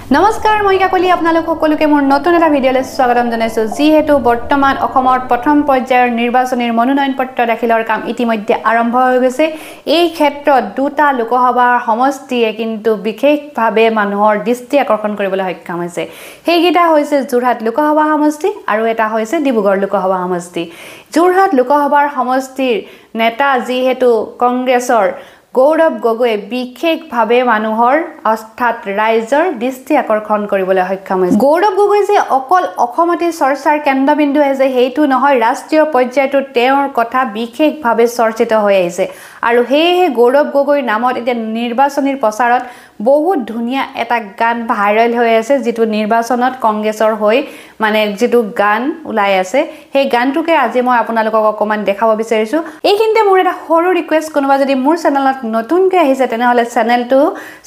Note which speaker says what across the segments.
Speaker 1: নমস্কাৰ মই কাকলি আপোনালোক সকলোকে মোৰ নতুন এটা ভিডিঅলৈ স্বাগতম জনাইছো যিহেতু বৰ্তমান অসমৰ প্ৰথম পৰ্যায়ৰ নিৰ্বাচনৰ মনোনয়ন পত্ৰ দাখিলৰ কাম ইতিমধ্যে আৰম্ভ হৈ গৈছে এই ক্ষেত্ৰত দুটা লোকসভাৰ সমষ্টিয়ে কিন্তু বিশেষভাৱে মানুহৰ দৃষ্টি আকৰ্ষণ কৰিবলৈ সক্ষম হৈছে সেইগিটা হৈছে যোৰহাট লোকসভা সমষ্টি আৰু এটা হৈছে ডিব্ৰুগড় লোকসভা সমষ্টি যোৰহাট লোকসভাৰ সমষ্টিৰ নেতা যিহেতু কংগ্ৰেছৰ গৌৰৱ গগৈ বিশেষভাৱে মানুহৰ অৰ্থাৎ ৰাইজৰ দৃষ্টি আকৰ্ষণ কৰিবলৈ সক্ষম হৈছে গৌৰৱ গগৈ যে অকল অসমতে চৰ্চাৰ কেন্দ্ৰবিন্দু আছে সেইটো নহয় ৰাষ্ট্ৰীয় পৰ্যায়তো তেওঁৰ কথা বিশেষভাৱে চৰ্চিত হৈ আহিছে আৰু হেহে গৌৰৱ গগৈৰ নামত এতিয়া নিৰ্বাচনী প্ৰচাৰত বহুত ধুনিয়া এটা গান ভাইৰাল হৈ আছে যেটো নিৰ্বাচনত কংগ্ৰেছৰ হৈ মানে যেটো গান উলাই আছে সেই গানটোকে আজি মই আপোনালোকক অকমান দেখাব বিচাৰিছো এইখিনতে মোৰ এটা সৰু ৰিকুৱেষ্ট কোনোবা যদি মোৰ চেনেলত নতুনকৈ আহিছে তেনেহলে চেনেলটো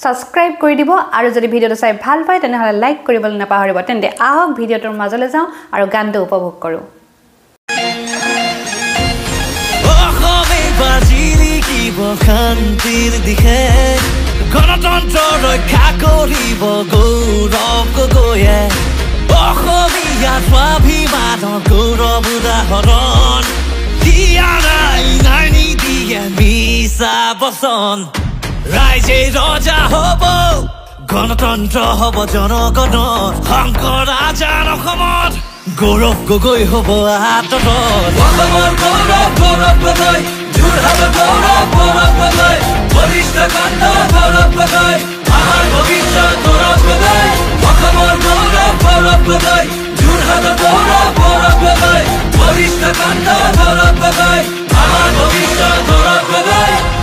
Speaker 1: সাবস্ক্ৰাইব কৰি দিব আৰু যদি ভিডিওটো চাই ভাল পায় তেনেহলে লাইক কৰিবলৈ নাপাহৰিব তেন্তে আহক ভিডিওটোৰ মাজলৈ যাওঁ আৰু গানটো উপভোগ কৰো
Speaker 2: শান্তিৰ দিশে গণতন্ত্ৰ ৰক্ষা কৰিব গৌৰৱ গগৈয়ে অসমীয়া স্বাভিমানৰ গৌৰৱ উদাহৰণ দিয়া নাই নিদিয়ে মিছা বচন ৰাইজে ৰজা হ'ব গণতন্ত্ৰ হ'ব জনগণৰ শংকৰ ৰাজাৰ অসমত গৌৰৱ গগৈ হ'ব আতত অসমৰ গৌৰৱ গৌৰৱ গগৈ যোৰহাটৰ গৌৰৱ গৌৰৱ গগৈ বলিষ্ঠ কণ্ঠ গৌৰৱ গগৈ আমাৰ ভৱিষ্যত গৌৰৱ গগৈ অসমৰ গৌৰৱ গৌৰৱ গগৈ যোৰহাটৰ গৌৰৱ গৌৰৱ গগৈ বলিষ্ঠ কণ্ঠ গৌৰৱ গগৈ আমাৰ ভৱিষ্যত গৌৰৱ গগৈ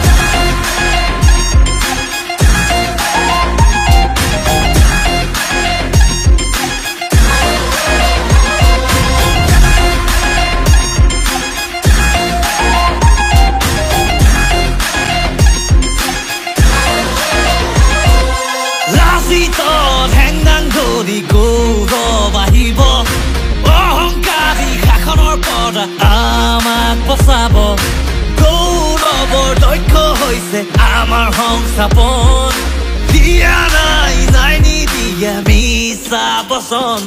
Speaker 2: গৌৰৱ আহিব অহংকাৰী শাসনৰ পৰা আমাক বচাব গৌৰৱৰ দক্ষ হৈছে আমাৰ সংস্থাপন দিয়া নাই নিদিয়ে মিছা বচন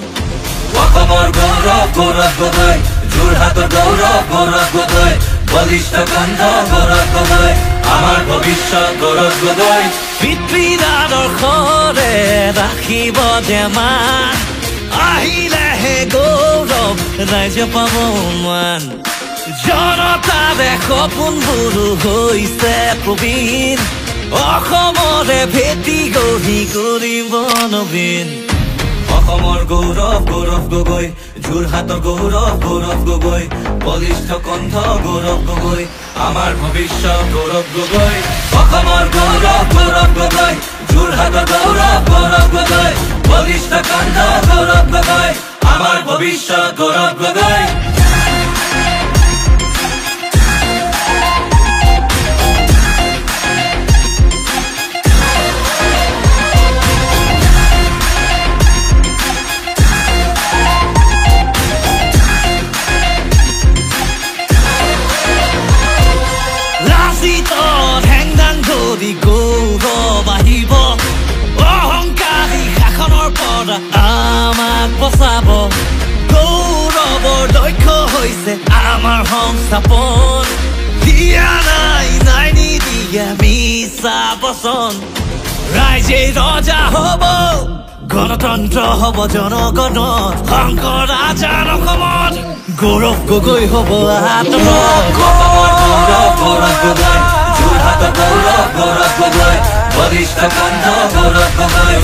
Speaker 2: অসমৰ গৌৰৱ গৌৰৱ গগৈ যোৰহাটৰ গৌৰৱ গৌৰৱ গগৈ বলিষ্ঠ কণ্ঠ গৌৰৱ গগৈ আমাৰ ভৱিষ্যত গৌৰৱ গগৈ পিতৃৰ আদৰ্শৰে ৰাখিব যে মান আহিলেহে গৌৰৱ ৰাইজ পাব মান জনতাৰে সপোনবোৰো হৈছে প্ৰবীণ অসমৰে ভেটি গঢ়ি কৰিব নবীন অসমৰ গৌৰৱ গৌৰৱ গগৈ যোৰহাটৰ গৌৰৱ গৌৰৱ গগৈ বলিষ্ঠ কণ্ঠ গৌৰৱ গগৈ আমাৰ ভৱিষ্যত গৌৰৱ গগৈ অসমৰ গৌৰৱ গৌৰৱ গগৈ যোৰহাটৰ গৌৰৱ গৌৰৱ গগৈ বলিষ্ঠ কণ্ঠ গৌৰৱ গগৈ আমাৰ ভৱিষ্যত গৌৰৱ গগৈ গৌৰৱ আহিব অহংকাৰী শাসনৰ পৰা আমাক বচাব গৌৰৱৰ দক্ষ হৈছে আমাৰ সংস্থাপন দিয়া নাই নিদিয়ে মিছা বচন ৰাইজে ৰজা হ'ব গণতন্ত্ৰ হ'ব জনগণৰ শংকৰ ৰাজাৰ অসমত গৌৰৱ গগৈ হ'ব আতত অসমৰ গৌৰৱ গৌৰৱ গগৈ যোৰহাটৰ গৌৰৱ গৌৰৱ গগৈ বলিষ্ঠ কণ্ঠ গৌৰৱ গগৈ